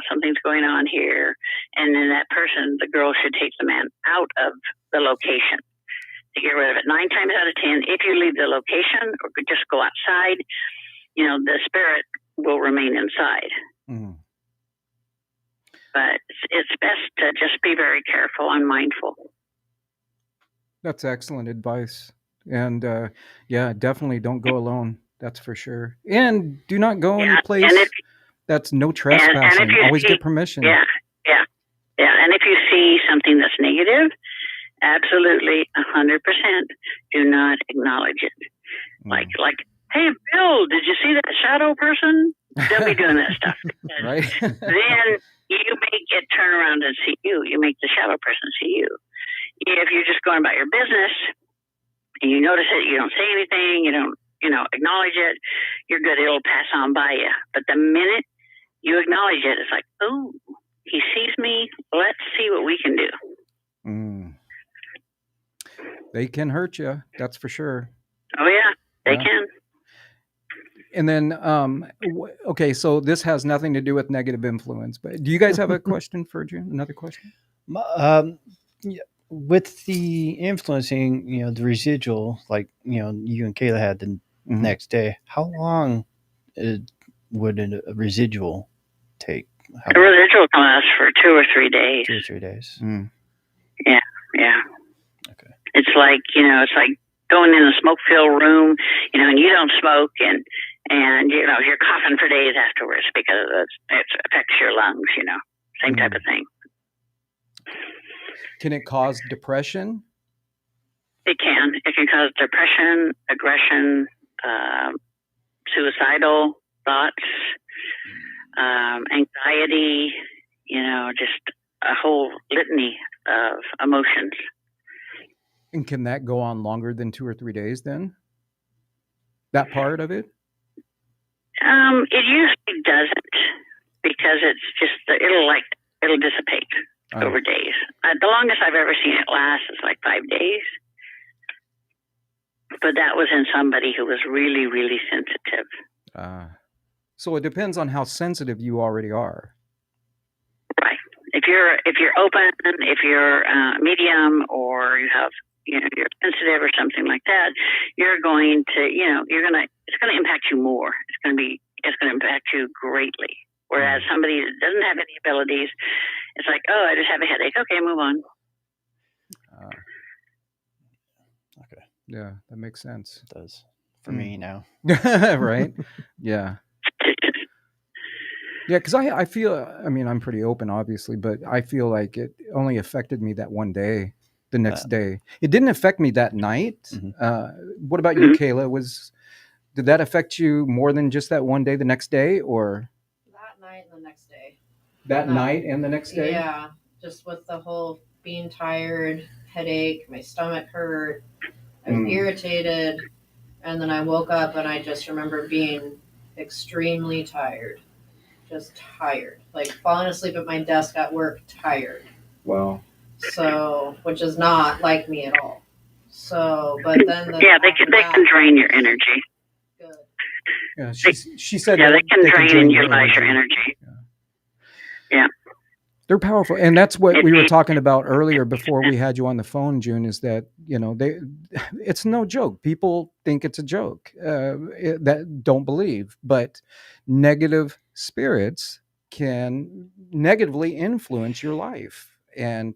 Speaker 5: something's going on here. And then that person, the girl, should take the man out of the location to get rid of it. 9 times out of 10, if you leave the location or just go outside, the spirit will remain inside. But it's best to just be very careful and mindful.
Speaker 1: That's excellent advice. And definitely don't go alone. That's for sure. And do not go any place that's no trespassing. Always get permission.
Speaker 5: Yeah. And if you see something that's negative, absolutely 100% do not acknowledge it. Like, hey, Bill, did you see that shadow person? Don't be doing that stuff.
Speaker 1: Right.
Speaker 5: Then you make it turn around and see you. You make the shadow person see you. If you're just going about your business and you notice it, you don't say anything, you don't, acknowledge it, you're good. It'll pass on by you. But the minute you acknowledge it, it's like, oh, he sees me. Let's see what we can do.
Speaker 1: They can hurt you. That's for sure.
Speaker 5: Oh, yeah, they can.
Speaker 1: And then, okay, so this has nothing to do with negative influence, but do you guys have a question for June? Another question?
Speaker 2: With the influencing, the residual, like, you and Kayla had the next day, how long would a residual take?
Speaker 5: A residual can last for 2 or 3 days.
Speaker 2: 2 or 3 days.
Speaker 5: Yeah.
Speaker 2: Okay.
Speaker 5: It's like, it's like going in a smoke-filled room, and you don't smoke, and you're coughing for days afterwards because it affects your lungs, same type of thing.
Speaker 1: Can it cause depression?
Speaker 5: It can. It can cause depression, aggression, suicidal thoughts, anxiety, just a whole litany of emotions.
Speaker 1: And can that go on longer than 2 or 3 days then? That part of it?
Speaker 5: It usually doesn't, because it's just, it'll dissipate over days. The longest I've ever seen it last is like 5 days. But that was in somebody who was really, really sensitive.
Speaker 1: So it depends on how sensitive you already are.
Speaker 5: Right. If you're open, if you're medium, or you have, you're sensitive or something like that, you're going to, it's going to impact you more. It's going to impact you greatly. Whereas somebody that doesn't have any abilities, it's like, oh, I just have a headache. Okay, move on.
Speaker 2: Okay.
Speaker 1: Yeah, that makes sense.
Speaker 2: It does for me now.
Speaker 1: Right? Yeah. Yeah, because I feel, I'm pretty open, obviously, but I feel like it only affected me that one day, the next day. It didn't affect me that night. What about you, Kayla? Did that affect you more than just that one day, the next day, or?
Speaker 4: That night and the next day.
Speaker 1: That night and the next day?
Speaker 4: Yeah, just with the whole being tired, headache, my stomach hurt, I was irritated, and then I woke up and I just remember being extremely tired. Just tired. Like falling asleep at my desk at work, tired.
Speaker 1: Wow.
Speaker 4: So, which is not like me at all. So, but then
Speaker 5: they can drain your energy.
Speaker 4: Good.
Speaker 1: Yeah, she said
Speaker 5: they can drain and
Speaker 1: your
Speaker 5: utilize your energy. Yeah.
Speaker 1: They're powerful, and that's what we were talking about earlier before we had you on the phone, June. Is that it's no joke. People think it's a joke that don't believe, but negative spirits can negatively influence your life, and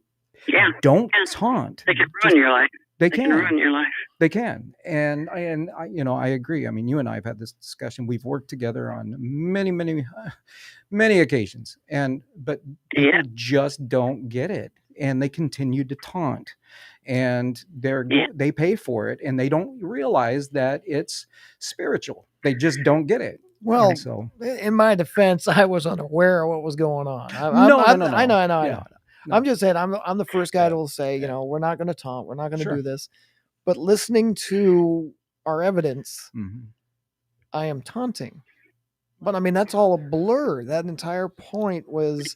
Speaker 1: don't taunt.
Speaker 5: They can ruin your life.
Speaker 1: They can
Speaker 5: ruin your life.
Speaker 1: They can, and I agree. I mean, you and I have had this discussion. We've worked together on many occasions, but people just don't get it, and they continue to taunt, and they pay for it, and they don't realize that it's spiritual. They just don't get it.
Speaker 3: Well, in my defense, I was unaware of what was going on.
Speaker 1: No.
Speaker 3: I know. I'm just saying, I'm the first guy to say, we're not going to taunt, we're not going to do this. But listening to our evidence, I am taunting. But I mean, that's all a blur. That entire point was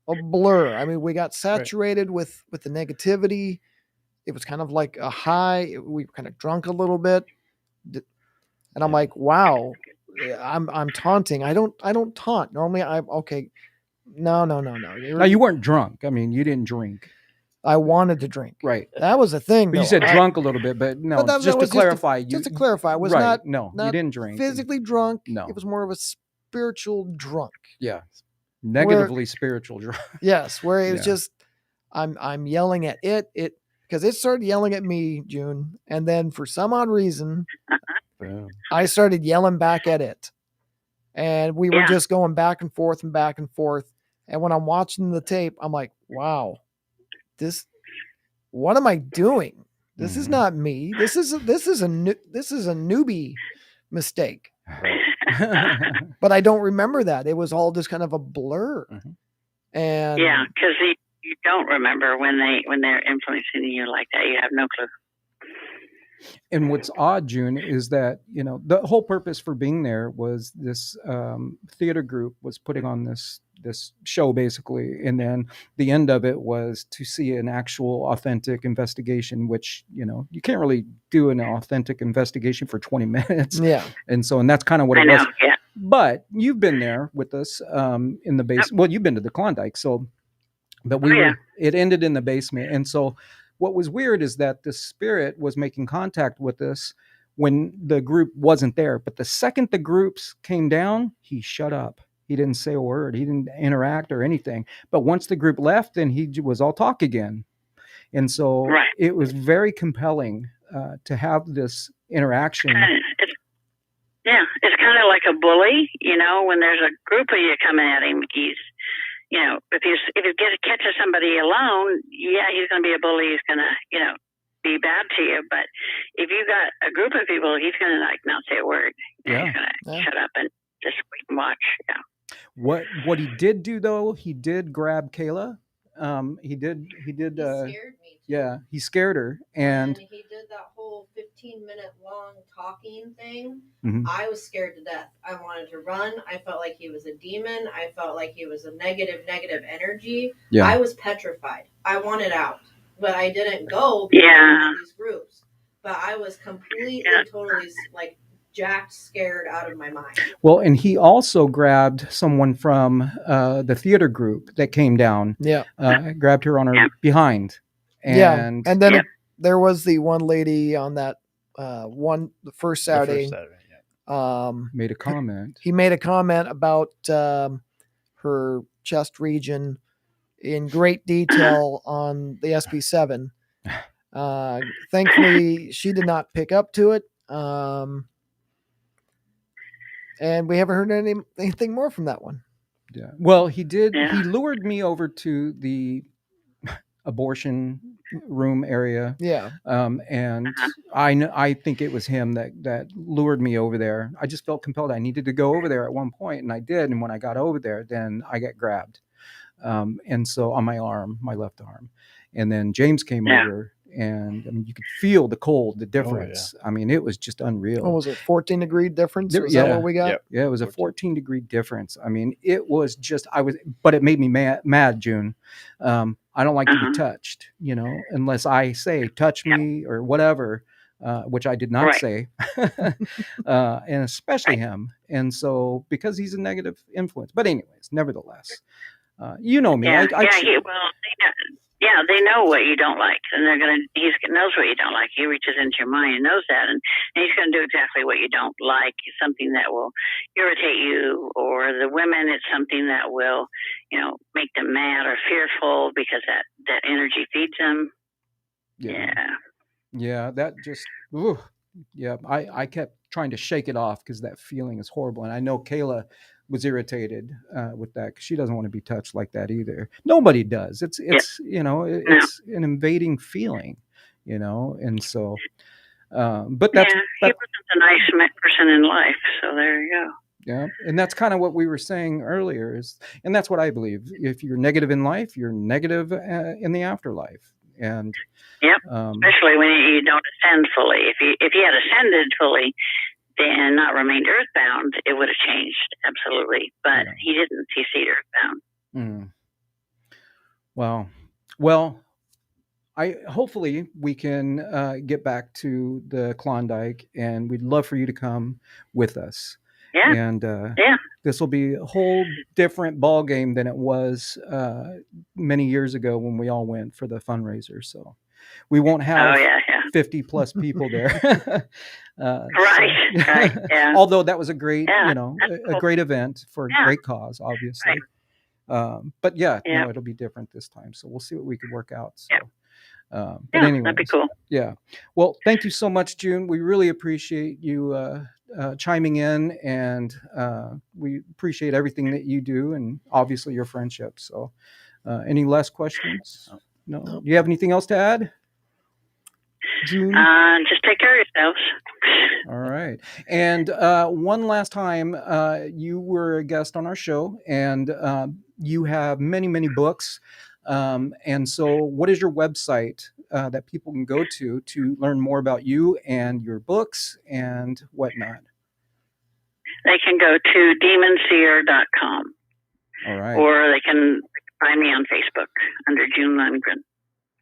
Speaker 3: a blur. I mean, we got saturated with the negativity. It was kind of like a high. We were kind of drunk a little bit, and I'm like, wow, I'm taunting. I don't taunt normally. No.
Speaker 1: Now you weren't drunk. I mean, you didn't drink.
Speaker 3: I wanted to drink.
Speaker 1: Right.
Speaker 3: That was the thing.
Speaker 1: But you said drunk a little bit, but no. But just to clarify,
Speaker 3: I was not.
Speaker 1: No,
Speaker 3: not
Speaker 1: you didn't drink.
Speaker 3: Physically drunk.
Speaker 1: No,
Speaker 3: it was more of a spiritual drunk.
Speaker 1: Yeah, negatively spiritual drunk.
Speaker 3: Yes, where it was just, I'm yelling at it because it started yelling at me, June, and then for some odd reason, I started yelling back at it, and we were just going back and forth. And when I'm watching the tape, I'm like, wow. What am I doing? This is not me. This is a newbie mistake. But I don't remember that. It was all just kind of a blur. And
Speaker 5: because you don't remember when they're influencing you like that. You have no clue.
Speaker 1: And what's odd, June, is that the whole purpose for being there was this theater group was putting on this show basically, and then the end of it was to see an actual authentic investigation, which you can't really do an authentic investigation for 20 minutes. And that's kind of what it was. But you've been there with us in the basement. Well, you've been to the Klondike, but it ended in the basement. And so what was weird is that the spirit was making contact with us when the group wasn't there, but the second the groups came down, he shut up. He didn't say a word. He didn't interact or anything. But once the group left, then he was all talk again. And so it was very compelling to have this interaction.
Speaker 5: It's kind of like a bully, when there's a group of you coming at him, he's, if he catches somebody alone, he's going to be a bully. He's going to, be bad to you. But if you got a group of people, he's going to not say a word. He's going to shut up and just wait and watch.
Speaker 1: What he did do though, he did grab Kayla. He did.
Speaker 4: He scared me too.
Speaker 1: Yeah, he scared her, and
Speaker 4: he did that whole 15-minute long talking thing.
Speaker 1: Mm-hmm.
Speaker 4: I was scared to death. I wanted to run. I felt like he was a demon. I felt like he was a negative energy.
Speaker 1: Yeah.
Speaker 4: I was petrified. I wanted out, but I didn't go because of these groups. But I was completely, totally jacked, scared out of my mind.
Speaker 1: Well, and he also grabbed someone from the theater group that came down.
Speaker 3: Yeah.
Speaker 1: Grabbed her on her behind. And
Speaker 3: and then there was the one lady on that the first Saturday.
Speaker 1: Made a comment.
Speaker 3: He made a comment about her chest region in great detail on the SB7. Thankfully, she did not pick up to it. And we haven't heard anything more from that one.
Speaker 1: Yeah. Well, he did. Yeah. He lured me over to the abortion room area.
Speaker 3: Yeah.
Speaker 1: And I think it was him that lured me over there. I just felt compelled. I needed to go over there at one point, and I did. And when I got over there, then I got grabbed. And so on my arm, my left arm. And then James came
Speaker 5: Yeah.
Speaker 1: over, and I mean, you could feel the cold, the difference. I mean, it was just unreal.
Speaker 3: What was it, 14-degree difference?
Speaker 1: There-
Speaker 3: Was
Speaker 1: yeah.
Speaker 3: that what we got?
Speaker 2: Yep.
Speaker 1: Yeah, it was a 14-degree difference. I mean, it was just, but it made me mad, June. I don't like to be touched, you know, unless I say, touch me or whatever, which I did not
Speaker 5: Right.
Speaker 1: say, and especially him. And so, because he's a negative influence. But anyways, nevertheless, you know me.
Speaker 5: Yeah, they know what you don't like, and he knows what you don't like. He reaches into your mind and knows that, and he's going to do exactly what you don't like. Something that will irritate you, or the women, it's something that will, make them mad or fearful, because that energy feeds them.
Speaker 1: Yeah, that just, ooh, yeah. I kept trying to shake it off because that feeling is horrible, and I know Kayla was irritated with that because she doesn't want to be touched like that either. Nobody does. It's it's an invading feeling, and so. But he
Speaker 5: wasn't a nice person in life, so there you go.
Speaker 1: Yeah, and that's kind of what we were saying earlier, and that's what I believe. If you're negative in life, you're negative in the afterlife. And
Speaker 5: especially when you don't ascend fully. If you had ascended fully, then not remained earthbound, it would have changed absolutely. But he didn't. He stayed earthbound.
Speaker 1: Wow. Well, hopefully we can get back to the Klondike, and we'd love for you to come with us.
Speaker 5: Yeah.
Speaker 1: And this will be a whole different ball game than it was many years ago when we all went for the fundraiser. So we won't have 50 plus people there.
Speaker 5: Right. Yeah.
Speaker 1: Although that was a great, a great event for a great cause, obviously. Right. But no, it'll be different this time. So we'll see what we can work out. So. But anyway,
Speaker 5: that'd be cool.
Speaker 1: Yeah. Well, thank you so much, June. We really appreciate you chiming in, and we appreciate everything that you do, and obviously your friendship. So, any last questions? No. Do you have anything else to add, June?
Speaker 5: Just take care of yourselves.
Speaker 1: All right. And one last time, you were a guest on our show, and you have many, many books. And so what is your website that people can go to learn more about you and your books and whatnot?
Speaker 5: They can go to demonseer.com.
Speaker 1: All right.
Speaker 5: Or they can find me on Facebook under June Lundgren.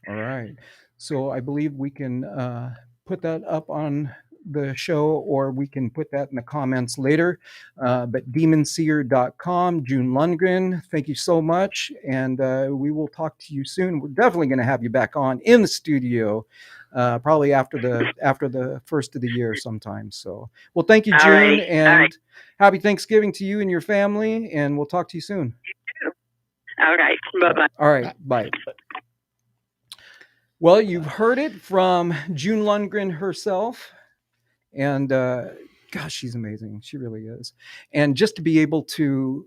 Speaker 1: All right. So I believe we can put that up on the show, or we can put that in the comments later. But demonseer.com, June Lundgren, thank you so much. And we will talk to you soon. We're definitely going to have you back on in the studio, probably after the first of the year sometime. So, well, thank you, June, and happy Thanksgiving to you and your family. And we'll talk to you soon.
Speaker 5: All right. Bye-bye.
Speaker 1: All right. Bye. Well, you've heard it from June Lundgren herself. And gosh, she's amazing. She really is. And just to be able to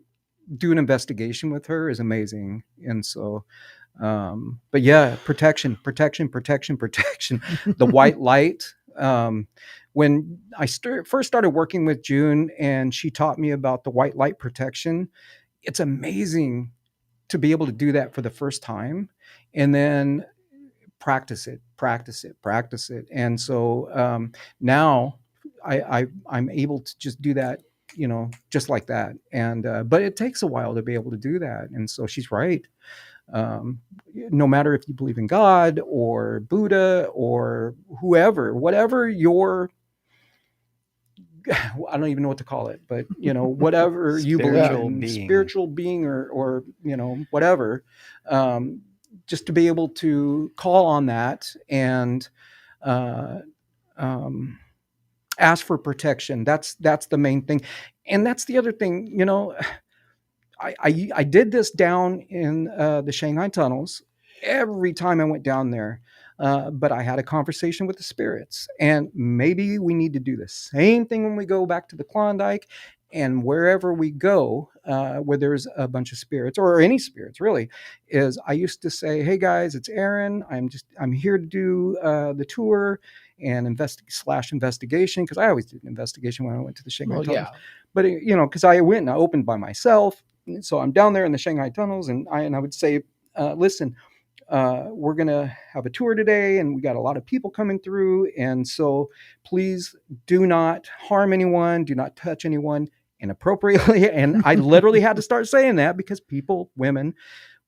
Speaker 1: do an investigation with her is amazing. And so, but yeah, protection. The white light. When I first started working with June, and she taught me about the white light protection, it's amazing to be able to do that for the first time, and then practice it. And so now I'm able to just do that, just like that. And but it takes a while to be able to do that. And so she's right. No matter if you believe in God or Buddha or whoever, whatever your, I don't even know what to call it, but whatever you believe in, spiritual being or whatever, just to be able to call on that and ask for protection. That's the main thing. And that's the other thing, I did this down in the Shanghai tunnels every time I went down there. But I had a conversation with the spirits, and maybe we need to do the same thing when we go back to the Klondike and wherever we go, where there's a bunch of spirits or any spirits really, is I used to say, hey guys, it's Aaron. I'm here to do the tour and investigation. Cause I always did an investigation when I went to the Shanghai tunnels, but cause I went and I opened by myself. So I'm down there in the Shanghai tunnels, and I would say, listen, we're going to have a tour today, and we got a lot of people coming through. And so please do not harm anyone, do not touch anyone inappropriately. And I literally had to start saying that because women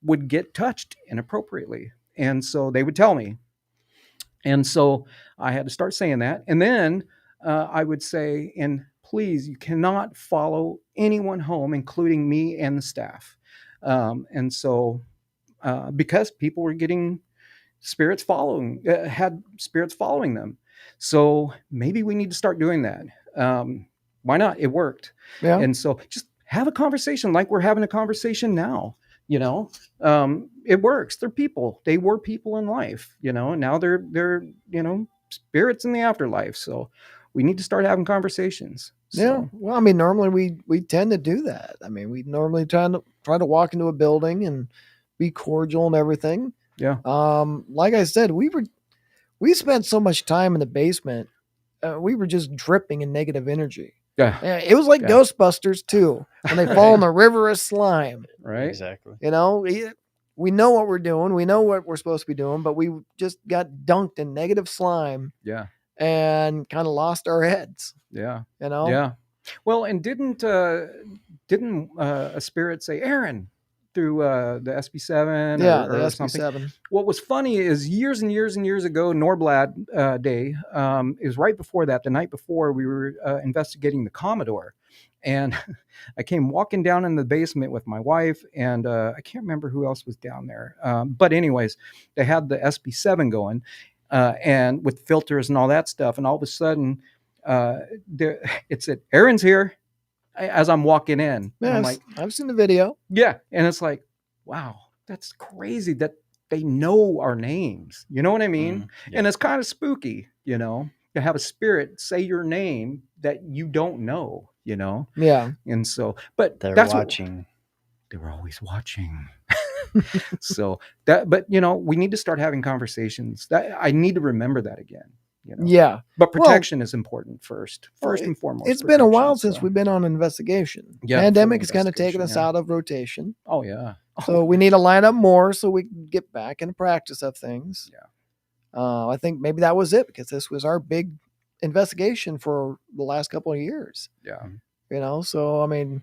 Speaker 1: would get touched inappropriately. And so they would tell me. And so I had to start saying that. And then I would say, and please, you cannot follow anyone home, including me and the staff. And so because people were getting had spirits following them. So maybe we need to start doing that. Why not? It worked.
Speaker 3: Yeah.
Speaker 1: And so just have a conversation like we're having a conversation now. It works. They're people. They were people in life, and now they're spirits in the afterlife. So we need to start having conversations. So.
Speaker 3: Yeah. Well, I mean, normally we tend to do that. I mean, we normally try to walk into a building and be cordial and everything.
Speaker 1: Yeah.
Speaker 3: Like I said, we spent so much time in the basement. We were just dripping in negative energy.
Speaker 1: Yeah.
Speaker 3: It was like Ghostbusters too, when they fall in the river of slime.
Speaker 1: Right.
Speaker 2: Exactly.
Speaker 3: We know what we're doing. We know what we're supposed to be doing, but we just got dunked in negative slime.
Speaker 1: Yeah.
Speaker 3: And kind of lost our heads.
Speaker 1: Yeah.
Speaker 3: Yeah.
Speaker 1: Well, and didn't a spirit say, Aaron, through the SB7
Speaker 3: Yeah,
Speaker 1: or
Speaker 3: the
Speaker 1: something?
Speaker 3: SB7.
Speaker 1: What was funny is years and years and years ago, Norblad Day, it was right before that, the night before, we were investigating the Commodore. And I came walking down in the basement with my wife, and I can't remember who else was down there. But anyways, they had the SB7 going. And with filters and all that stuff, and all of a sudden, it said, "Aaron's here." As I'm walking in,
Speaker 3: Yeah,
Speaker 1: I'm like,
Speaker 3: I've seen the video.
Speaker 1: Yeah, and it's like, wow, that's crazy that they know our names. You know what I mean?
Speaker 2: Yeah.
Speaker 1: And it's kind of spooky, to have a spirit say your name that you don't know.
Speaker 3: Yeah.
Speaker 1: And so, but
Speaker 2: They're
Speaker 1: that's
Speaker 2: watching.
Speaker 1: They were always watching. So but we need to start having conversations. That I need to remember that again.
Speaker 3: Yeah.
Speaker 1: But protection is important first and foremost.
Speaker 3: It's been a while since we've been on investigation.
Speaker 1: Yeah,
Speaker 3: Pandemic has kind of
Speaker 1: investigation,
Speaker 3: taken us out of rotation.
Speaker 1: Oh yeah.
Speaker 3: So we need to line up more so we can get back into practice of things.
Speaker 1: Yeah.
Speaker 3: I think maybe that was it, because this was our big investigation for the last couple of years.
Speaker 1: Yeah.
Speaker 3: So I mean,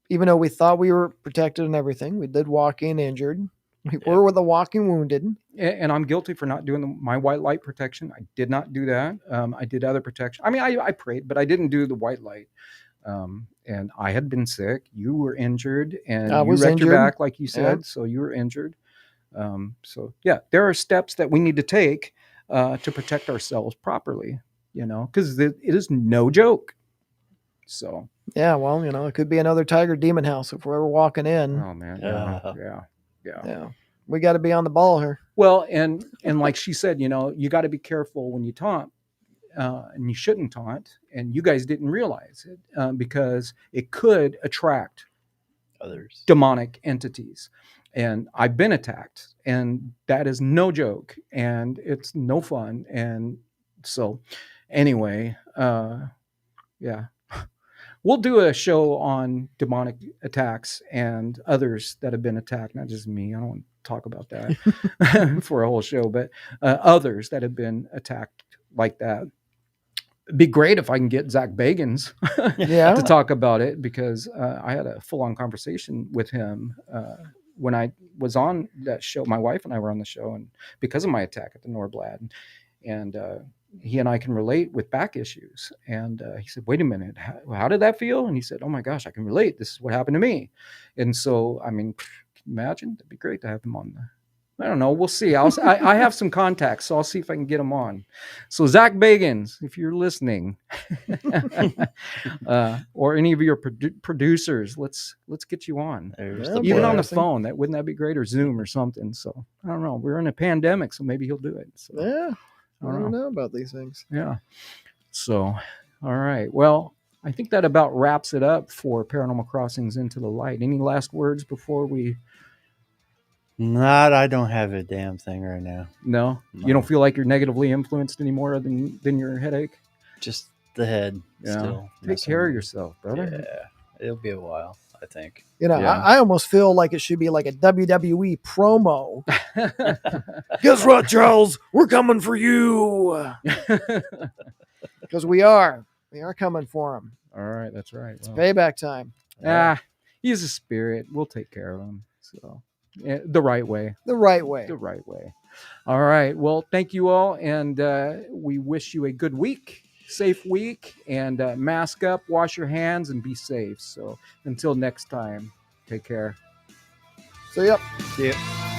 Speaker 3: even though we thought we were protected and everything, we did walk in injured. We were with a walking wounded.
Speaker 1: And I'm guilty for not doing my white light protection. I did not do that. I did other protection. I mean, I prayed, but I didn't do the white light. And I had been sick. You were injured, and you wrecked your back, like you said. Yeah. So you were injured. So yeah, there are steps that we need to take to protect ourselves properly. Because it is no joke. So
Speaker 3: yeah, well, it could be another tiger demon house if we're ever walking in.
Speaker 1: Oh man, yeah.
Speaker 3: We got to be on the ball here.
Speaker 1: Well, and like she said, you got to be careful when you taunt, and you shouldn't taunt. And you guys didn't realize it because it could attract
Speaker 2: others,
Speaker 1: demonic entities. And I've been attacked, and that is no joke, and it's no fun. And so, anyway, yeah. We'll do a show on demonic attacks and others that have been attacked. Not just me. I don't want to talk about that for a whole show, but others that have been attacked like that. It'd be great if I can get Zach Bagans to talk about it, because I had a full-on conversation with him when I was on that show. My wife and I were on the show, and because of my attack at the Norblad, and he and I can relate with back issues. And he said, wait a minute, how did that feel? And he said, oh my gosh, I can relate. This is what happened to me. And so, I mean, imagine, that'd be great to have him on I don't know. We'll see. I have some contacts, so I'll see if I can get him on. So Zach Bagans, if you're listening, or any of your producers, let's get you on. Even on the phone. Wouldn't that be great? Or Zoom or something. So I don't know. We're in a pandemic, so maybe he'll do it. So,
Speaker 3: yeah. I don't know about these things.
Speaker 1: Yeah. So, all right. Well, I think that about wraps it up for Paranormal Crossings Into the Light. Any last words before we...
Speaker 2: I don't have a damn thing right now.
Speaker 1: No? You don't feel like you're negatively influenced anymore than your
Speaker 2: headache? Just the head.
Speaker 1: Yeah.
Speaker 2: Still
Speaker 1: take care of yourself, brother.
Speaker 2: Yeah. It'll be a while. I think.
Speaker 3: You know,
Speaker 1: Yeah.
Speaker 3: I almost feel like it should be like a WWE promo. Guess what, Charles? We're coming for you. Because we are coming for him.
Speaker 1: All right, that's right.
Speaker 3: It's
Speaker 1: Well,
Speaker 3: payback time.
Speaker 1: he's a spirit. We'll take care of him. So, the right way.
Speaker 3: The right way.
Speaker 1: The right way. All right. Well, thank you all, and we wish you a good week, safe week, and mask up, wash your hands, and be safe. So, until next time, take care.
Speaker 3: So, yep.
Speaker 2: See ya.